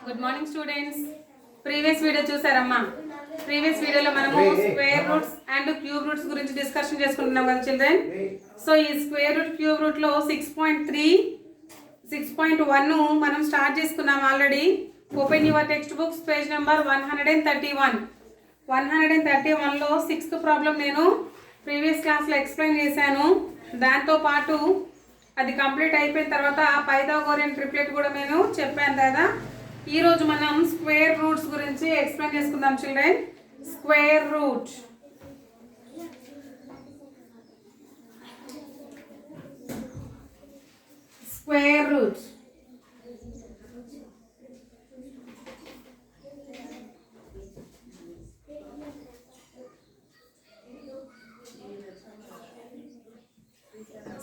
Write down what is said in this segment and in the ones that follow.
Good morning students. Previous video చూసారమ్మా. Previous వీడియోలో మనము square roots and cube roots గురించి డిస్కషన్ చేసుకుంటున్నాం కదా చిల్డ్రన్. సో ఈ స్క్వేర్ రూట్ క్యూబ్ రూట్లో 6.3 6.1 మనం స్టార్ట్ చేసుకున్నాం already. Open your textbooks page number 131. 131లో 6th ప్రాబ్లం నేను ప్రీవియస్ క్లాస్లో ఎక్స్ప్లెయిన్ చేశాను. దాంతోపాటు అది కంప్లీట్ అయిపోయిన తర్వాత పైథాగోరియన్ ట్రిప్లెట్ కూడా నేను చెప్పాను కదా. ఈరోజు మనం స్క్వేర్ రూట్స్ గురించి ఎక్స్ప్లెయిన్ చేసుకుందాం children. Square root square route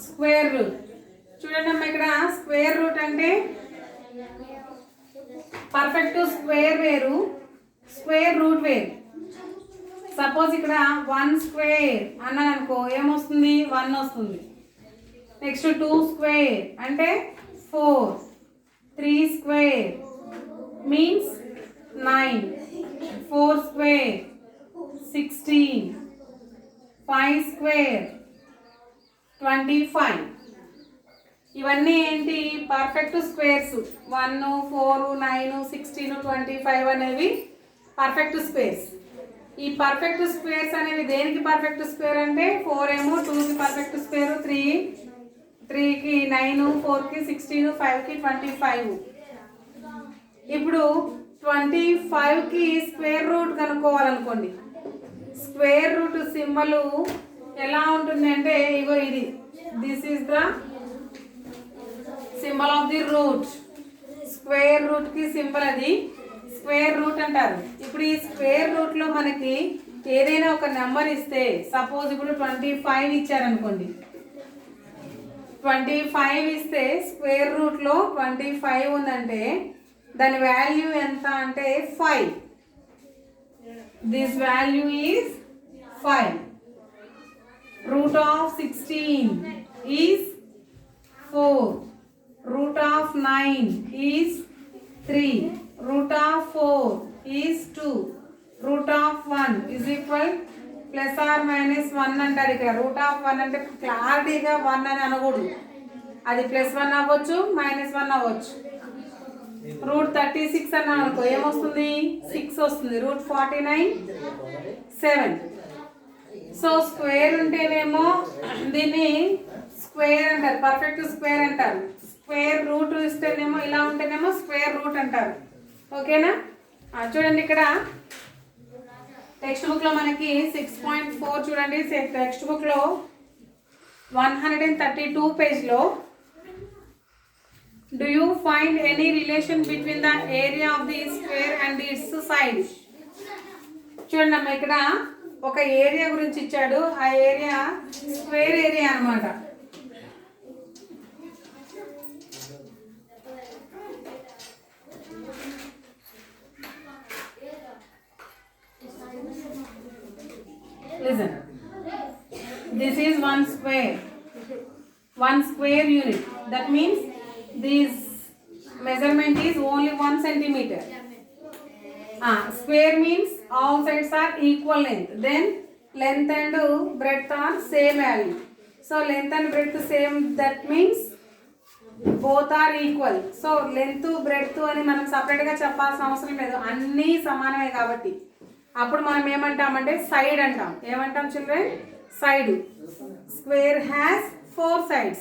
square route చూడండి అమ్మా, ఇక్కడ స్క్వేర్ రూట్ అంటే పర్ఫెక్ట్ స్క్వేర్ వేరు, స్క్వేర్ రూట్ వేరు. సపోజ్ ఇక్కడ 1 స్క్వేర్ అన్నాను అనుకో, ఏమొస్తుంది? 1 వస్తుంది. నెక్స్ట్ 2 స్క్వేర్ అంటే 4, 3 స్క్వేర్ మీన్స్ 9, 4 స్క్వేర్ 16, 5 స్క్వేర్ 25. ఇవన్నీ ఏంటి? Perfect squares. 1, 4, 9, 16, 25 అనేవి పర్ఫెక్ట్ స్క్వేర్స్. ఈ పర్ఫెక్ట్ స్క్వేర్స్ అనేవి దేనికి పర్ఫెక్ట్ స్క్వేర్ అంటే 4 ఏమో 2కి పర్ఫెక్ట్ స్క్వేర్, 3కి 9, 4కి 16, 5కి 25. ఇప్పుడు 25కి స్క్వేర్ రూట్ కనుక్కోవాలనుకోండి. స్క్వేర్ రూట్ సింబల్ ఎలా ఉంటుంది అంటే ఇగో ఇది, this is the symbol of the root. Square root కి సింబల్ అది స్క్వేర్ రూట్ అంటారు. ఇప్పుడు ఈ స్క్వేర్ రూట్ లో మనకి ఏదైనా ఒక నెంబర్ ఇస్తే, సపోజ్ ఇప్పుడు 25 ఇచ్చారనుకోండి. 25 ఇస్తే స్క్వేర్ రూట్ లో 25 ఉందంటే దాని వాల్యూ ఎంత అంటే 5. This value is 5. Root of 16 is 4. Root of 9 is 3. Root of 4 is 2. Root of 1 is equal plus or minus 1 అంటారు. ఇక్కడ రూట్ ఆఫ్ 1 అంటే క్లారిటీగా 1 అని అనకూడదు. అది +1 అవ్వచ్చు, -1 అవ్వచ్చు. రూట్ 36 అన్నా అనుకో, ఏమొస్తుంది? 6 వస్తుంది. రూట్ 49 7. సో స్క్వేర్ ఉంటేనేమో దీన్ని స్క్వేర్ అంటారు, పర్ఫెక్ట్ స్క్వేర్ అంటారు. స్క్వేర్ రూట్ ఇస్తేనేమో, ఇలా ఉంటేనేమో స్క్వేర్ రూట్ అంటారు. ఓకేనా? చూడండి ఇక్కడ టెక్స్ట్ బుక్లో మనకి 6.4 చూడండి. టెక్స్ట్ బుక్లో 132 పేజ్లో do you find any relation between the area of the square and it's side. చూడండి అమ్మ, ఇక్కడ ఒక ఏరియా గురించి ఇచ్చాడు. ఆ ఏరియా స్క్వేర్ ఏరియా అన్నమాట. Listen, this is 1 square, 1 square unit. That means this measurement is only 1 centimeter. Square means all sides are equal length. Then length and breadth are same value. So length and breadth same, that means both are equal. So length breadth అని మనం separate గా చెప్పాల్సిన అవసరం లేదు, అన్నీ సమానమే కాబట్టి. అప్పుడు మనం ఏమంటామంటే సైడ్ అంటాం. ఏమంటాం children? Side. Square has 4 sides.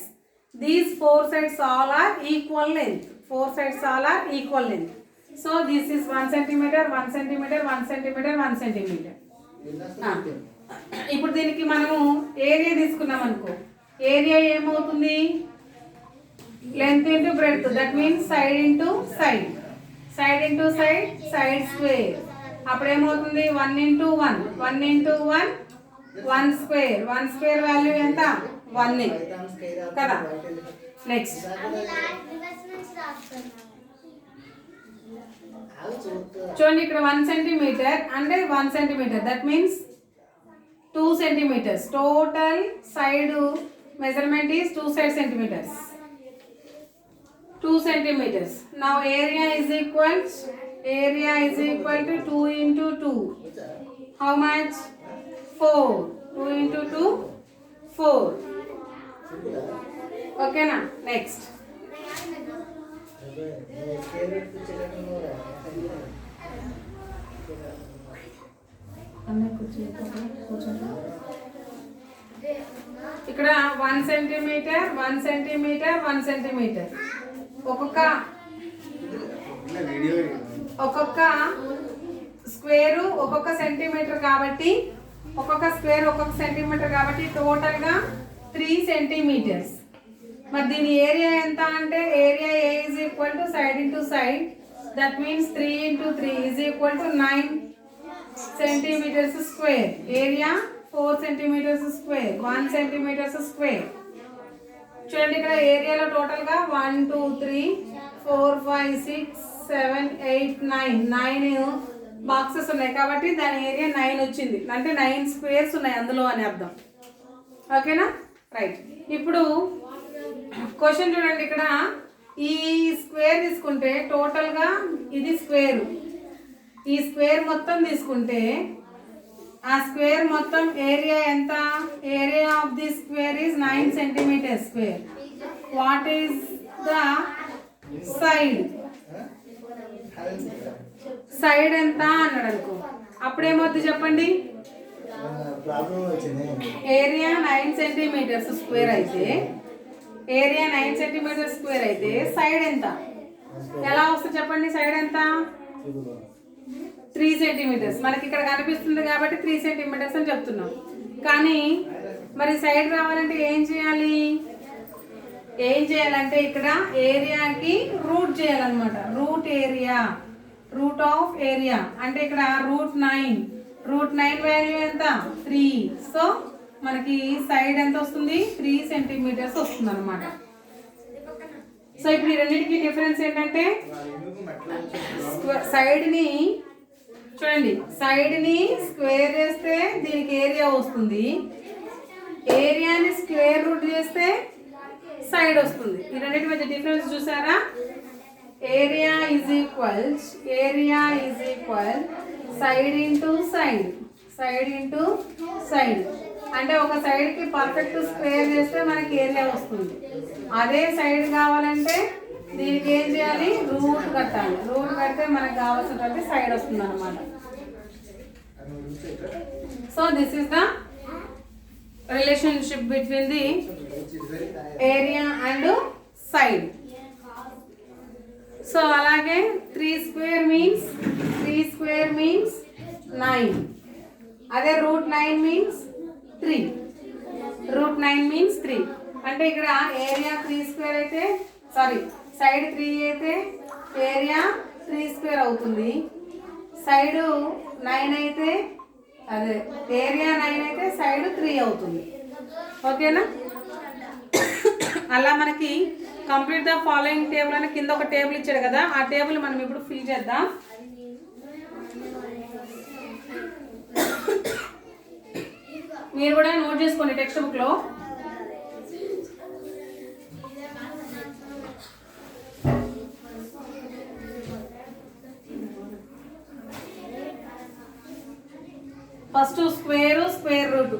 These 4 sides all are equal length. 4 sides all are equal length. So this is 1 centimeter, 1 centimeter, 1 centimeter, 1 centimeter. ఇప్పుడు దీనికి మనము ఏరియా తీసుకున్నాం అనుకో, ఏరియా ఏమవుతుంది? Length into breadth, that means side into side, side into side, side square. అప్పుడు ఏమవుతుంది? 1 into 1, 1 into 1, 1 square. 1 square value ఎంత? 1 కదా. నెక్స్ట్ చూడండి, ఇక్కడ 1 centimeter అంటే 1 centimeter, that means 2 centimeters. Total side measurement is 2 centimeters. 2 centimeters. Now area is equal to 2 into 2. How much? 4. 2 into 2, 4. Okay na? Next. ఇక్కడ 1 centimetre 1 centimetre 1 centimetre ఒక్కొక్క square ఒక్కొక్క centimetre కాబట్టి ఒక్కొక్క సెంటీమీటర్ కాబట్టి టోటల్గా 3 సెంటీమీటర్స్. మరి దీని ఏరియా ఎంత అంటే area A is equal to side into side, that means 3 into 3 is equal to 9 centimeters square. Area 4 centimeters square, 1 centimeters square. చూడండి ఇక్కడ ఏరియాలో టోటల్గా 1 2 3 4 5 6 7 8 9 బాక్సెస్ ఉన్నాయి కాబట్టి దాని ఏరియా 9 వచ్చింది. అంటే 9 స్క్వేర్స్ ఉన్నాయి అందులో అని అర్థం. ఓకేనా? రైట్. ఇప్పుడు క్వశ్చన్ చూడండి, ఇక్కడ ఈ స్క్వేర్ తీసుకుంటే టోటల్గా ఇది స్క్వేర్, ఈ స్క్వేర్ మొత్తం తీసుకుంటే ఆ స్క్వేర్ మొత్తం ఏరియా ఎంత? Area of the square is 9 centimeters square. What is the side ఎంత అన్నాడు అనుకో, అప్పుడేమవుతుంది చెప్పండి? ఏరియా 9 centimeters స్క్వేర్ అయితే సైడ్ ఎంత? ఎలా వస్తుంది చెప్పండి? సైడ్ ఎంత? 3 centimeters. మనకి ఇక్కడ కనిపిస్తుంది కాబట్టి 3 centimeters అని చెప్తున్నాం. కానీ మరి సైడ్ రావాలంటే ఏం చేయాలంటే ఇక్కడ ఏరియాకి రూట్ చేయాలన్నమాట. రూట్ ఆఫ్ ఏరియా అంటే ఇక్కడ రూట్ 9 వాల్యూ ఎంత? 3. సో మనకి సైడ్ ఎంత వస్తుంది? 3 centimeters వస్తుంది అనమాట. సో ఇప్పుడు ఈ రెండింటికి డిఫరెన్స్ ఏంటంటే సైడ్ని చూడండి, సైడ్ని స్క్వేర్ చేస్తే దీనికి ఏరియా వస్తుంది, ఏరియాని స్క్వేర్ రూట్ చేస్తే సైడ్ వస్తుంది. ఈ రెండింటి మధ్య డిఫరెన్స్ చూసారా? Area is equal side into side. అంటే ఒక సైడ్కి పర్ఫెక్ట్ స్క్వేర్ చేస్తే మనకి ఏరియా వస్తుంది. అదే సైడ్ కావాలంటే దీనికి ఏం చేయాలి? రూట్ కట్టాలి. రూట్ కడితే మనకు కావాల్సినటువంటి సైడ్ వస్తుంది అనమాట. So this is the relationship between the area and side. So అలాగే 3 square means 9. అదే రూట్ 9 means 3. అంటే ఇక్కడ ఏరియా 3 square అయితే సైడ్ 3 అయితే ఏరియా 3 square అవుతుంది. సైడ్ 9 అయితే అదే ఏరియా 9 అయితే సైడ్ 3 అవుతుంది. ఓకేనా? అలా మనకి కంప్లీట్ ద ఫాలోయింగ్ టేబుల్ అని కింద ఒక టేబుల్ ఇచ్చాడు కదా, ఆ టేబుల్ మనం ఇప్పుడు ఫిల్ చేద్దాం. మీరు కూడా నోట్ చేసుకోండి టెక్స్ట్ బుక్లో. First square root.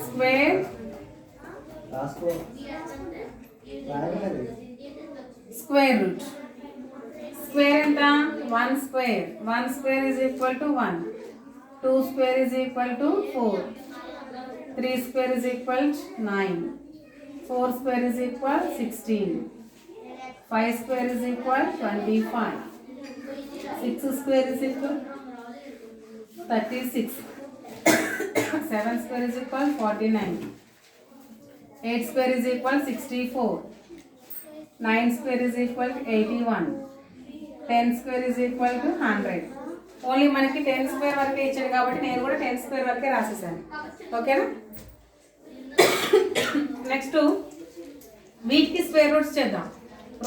Square route. Square ఎంత? 1 square. 1 square is equal to 1. 2 square is equal to 4. 3 square is equal to 9. 4 square is equal to 16. 5 square is equal to 25. 6 square is equal to 36. 7 square is equal to 49. 8 square is equal to 64. 9 square is equal to 81. 10 square is equal to 100. Only మనకి 10 square వరకే ఇచ్చాడు కాబట్టి నేను కూడా 10 square వరకే రాసేసాను. ఓకేనా? Next వీటికి square roots చేద్దాం.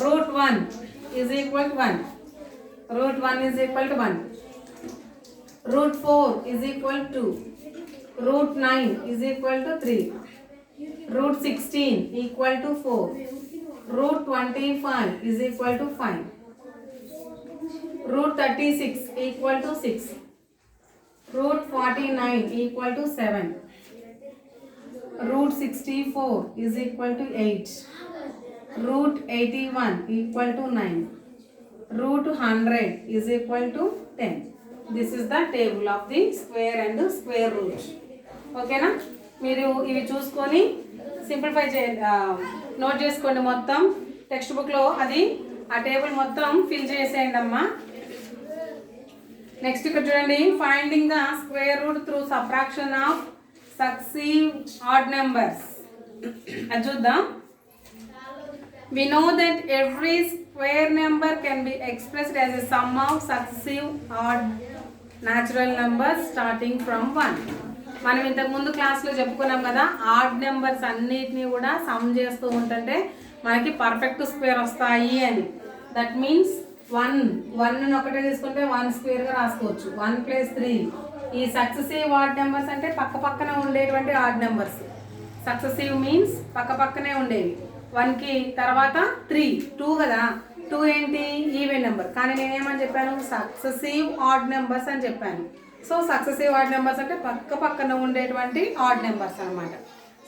Root 1 is equal to 1. Root 1 is equal to 1. Root 4 is equal to 2. Root 9 is equal to 3. Root 16 equal to 4. Root 25 is equal to 5. Root 36 equal to 6. Root 49 equal to 7. Root 64 is equal to 8. Root 81 equal to 9. Root 100 is equal to 10. This is the table of the square and square root. ఓకేనా? మీరు ఇవి చూసుకొని simplify note చేసుకోండి. మొత్తం text బుక్లో అది ఆ table మొత్తం ఫిల్ చేసేయండి అమ్మా. నెక్స్ట్ ఇక్కడ చూడండి, finding the square root through subtraction of successive odd numbers. అది చూద్దాం. We know that every square number can be expressed as a sum of successive odd natural numbers starting from 1. మనం ఇంతకు ముందు క్లాస్లో చెప్పుకున్నాం కదా, ఆడ్ నెంబర్స్ అన్నిటినీ కూడా సమ్ చేస్తూ ఉంటుంటే మనకి పర్ఫెక్ట్ స్క్వేర్ వస్తాయి అని. దట్ మీన్స్ 1 ఒకటే తీసుకుంటే 1 స్క్వేర్గా రాసుకోవచ్చు. 1 + 3. ఈ సక్సెసివ్ ఆడ్ నెంబర్స్ అంటే పక్క పక్కన ఉండేటువంటి ఆడ్ నెంబర్స్. సక్సెసివ్ మీన్స్ పక్క పక్కనే ఉండేవి. 1కి తర్వాత 3, 2 కదా. 2 ఏంటి? Even number. కానీ నేనేమని చెప్పాను? సక్సెసివ్ ఆడ్ నెంబర్స్ అని చెప్పాను. సో సక్సెసివ్ ఆడ్ నెంబర్స్ అంటే పక్క పక్కన ఉండేటువంటి ఆడ్ నెంబర్స్ అనమాట.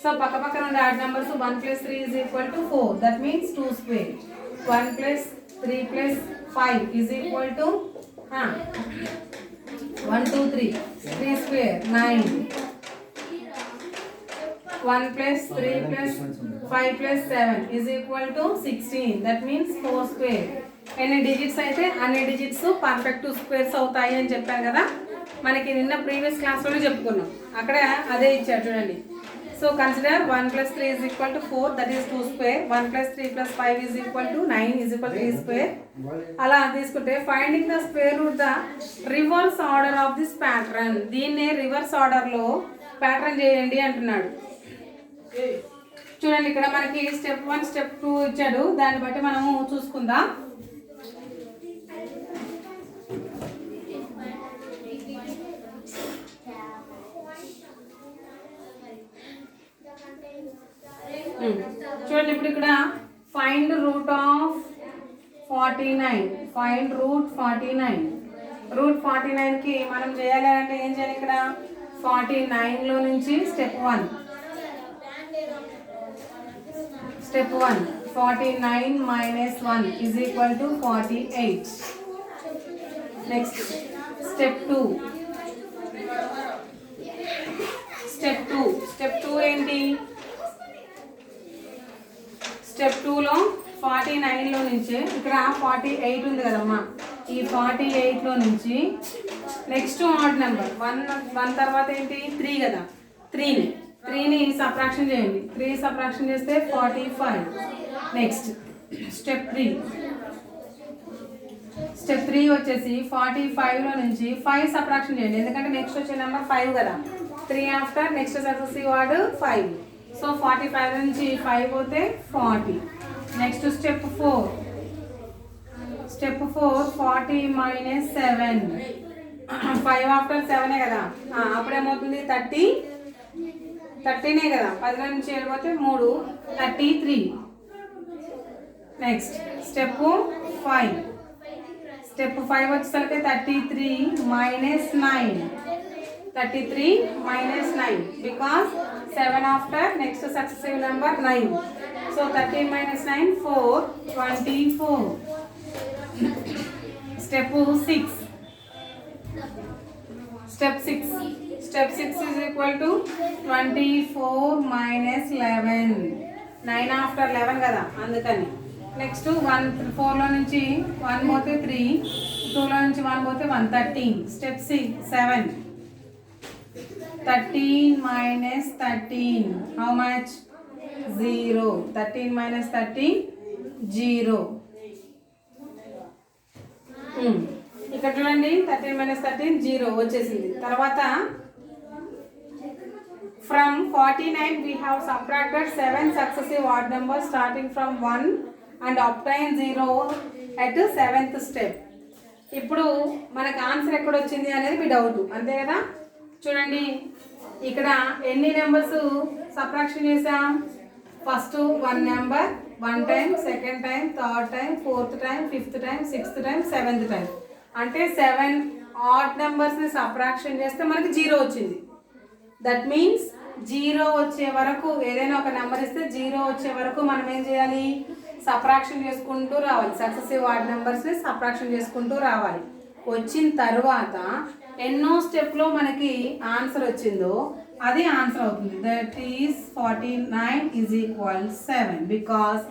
సో పక్క పక్కన ఉండే odd numbers 1 + 3 is equal to 4. That means 2 square. 1 + 3 + 5 is equal to 1 2 3 3 square 9. 1 + 3 + 5 + 7 is equal to 16. That means 4 square. ఎన్ని డిజిట్స్ అయితే అన్ని డిజిట్స్ పర్ఫెక్ట్ స్క్వేర్స్ అవుతాయి అని చెప్పాను కదా. మనకి నిన్న ప్రీవియస్ క్లాస్లో చెప్పుకున్నాం. అక్కడ అదే ఇచ్చారు చూడండి. So consider 1 + 3 is equal to 4, that is 2 square. 1 + 3 + 5 is equal to 9 is equal to 3 square. అలా తీసుకుంటే finding the square route the reverse order of this pattern. దీన్నే రివర్స్ ఆర్డర్లో ప్యాటర్న్ చేయండి అంటున్నాడు. చూడండి, ఇక్కడ మనకి స్టెప్ 1 స్టెప్ 2 ఇచ్చాడు. దాన్ని బట్టి మనము చూసుకుందాం. చూడండి, ఇప్పుడు ఇక్కడ find root of 49. Find root 49. Root 49కి మనం చేయాలి అంటే ఏం చేయాలి? ఇక్కడ 49లో నుంచి step 1. Step 1 49 - 1 is equal to 48. Next step 2. Step 2 ఏంటి? స్టెప్ 2లో 49లో నుంచి ఇక్కడ 48 ఉంది కదమ్మా. ఈ 48లో నుంచి నెక్స్ట్ ఆడ్ నెంబర్ 1 తర్వాత ఏంటి? 3 కదా. 3ని సబ్ట్రాక్షన్ చేయండి. 3 సబ్ట్రాక్షన్ చేస్తే 45. Next step 3. స్టెప్ 3 వచ్చేసి 45లో నుంచి 5 సబ్ట్రాక్షన్ చేయండి. ఎందుకంటే నెక్స్ట్ వచ్చే నెంబర్ 5 కదా. 3 after next successive word 5. So 45 నుంచి 5 పోతే 40. Next step 4. 40 - 7. 5 ఆఫ్టర్ 7 కదా. అప్పుడేమవుతుంది? 30 కదా. 10 నుంచి 7 పోతే 3 33. Next step 5. స్టెప్ 5 వచ్చేసరికి 33 - 9. 33 - 9 because 7 after next successive number 9. So 13 - 9 4 24. Step 6. Step 6 is equal to 24 - 11. 9 after 11 కదా, అందుకని. నెక్స్ట్ 4లో నుంచి 1 పోతే 3, 2లో నుంచి 1 పోతే 1 13. Step 7 13 - 13 how much? 0. 13 - 13 0. ఇక్కడ చూడండి 13 - 13 0 వచ్చేసింది. తర్వాత from 49 we have subtracted 7 successive odd numbers starting from 1 and obtain 0 at 7th step. ఇప్పుడు మనకు ఆన్సర్ ఎక్కడ వచ్చింది అనేది మీ డౌట్, అంతే కదా. చూడండి, ఇక్కడ ఎన్ని నెంబర్స్ సబ్ట్రాక్షన్ చేసాం? First one number one time, second time, third time, fourth time, fifth time, sixth time, seventh time. అంటే 7 ఆడ్ నెంబర్స్ని సబ్ట్రాక్షన్ చేస్తే మనకి 0 వచ్చింది. దట్ మీన్స్ 0 వచ్చే వరకు ఏదైనా ఒక నెంబర్ ఇస్తే 0 వచ్చే వరకు మనం ఏం చేయాలి? సబ్ట్రాక్షన్ చేసుకుంటూ రావాలి. సక్సెసివ్ ఆడ్ నెంబర్స్ని సబ్ట్రాక్షన్ చేసుకుంటూ రావాలి. వచ్చిన తర్వాత ఎన్నో స్టెప్లో మనకి ఆన్సర్ వచ్చిందో అది ఆన్సర్ అవుతుంది. That is 49 is equal 7 because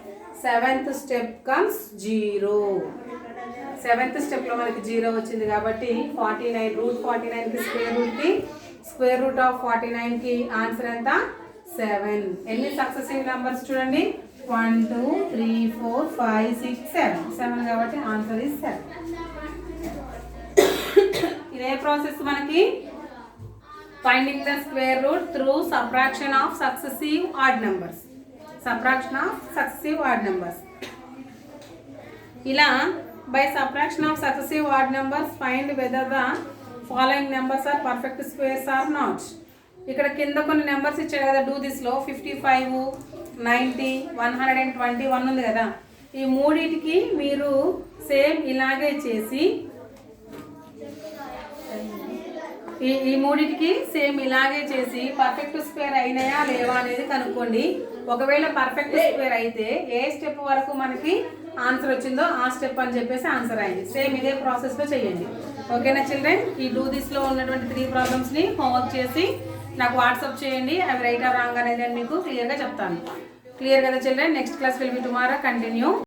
7th step comes 0. 7th స్టెప్లో మనకి 0 వచ్చింది కాబట్టి 49 రూట్ 49కి స్క్వేర్ రూట్ ఆఫ్ 49కి ఆన్సర్ ఎంత? 7. ఎన్ని సక్సెసివ్ నెంబర్స్ చూడండి? 1 2 3 4 5 6 7 కాబట్టి ఆన్సర్ ఈజ్ 7. ఇదే ప్రాసెస్ మనకి finding the square root through subtraction of successive odd numbers. ఇలా by subtraction of successive odd numbers find whether the following numbers are perfect squares or not. ఇక్కడ కింద కొన్ని numbers ఇచ్చారు కదా, డూ దిస్లో 55 90 121 ఉంది కదా. ఈ మూడింటికి మీరు సేమ్ ఇలాగే చేసి పర్ఫెక్ట్ స్క్వేర్ అయినాయా లేవా అనేది కనుక్కోండి. ఒకవేళ పర్ఫెక్ట్ స్క్వేర్ అయితే ఏ స్టెప్ వరకు మనకి ఆన్సర్ వచ్చిందో ఆ స్టెప్ అని చెప్పేసి ఆన్సర్ అయింది. సేమ్ ఇదే ప్రాసెస్లో చేయండి. ఓకేనా చిల్డ్రన్? ఈ డూ దిస్లో ఉన్నటువంటి 3 ప్రాబ్లమ్స్ని హోంవర్క్ చేసి నాకు వాట్సాప్ చేయండి. అవి రైట్ ఆర్ రాంగ్ అనేది నేను మీకు క్లియర్గా చెప్తాను. క్లియర్ కదా children? Next class will be tomorrow. Continue.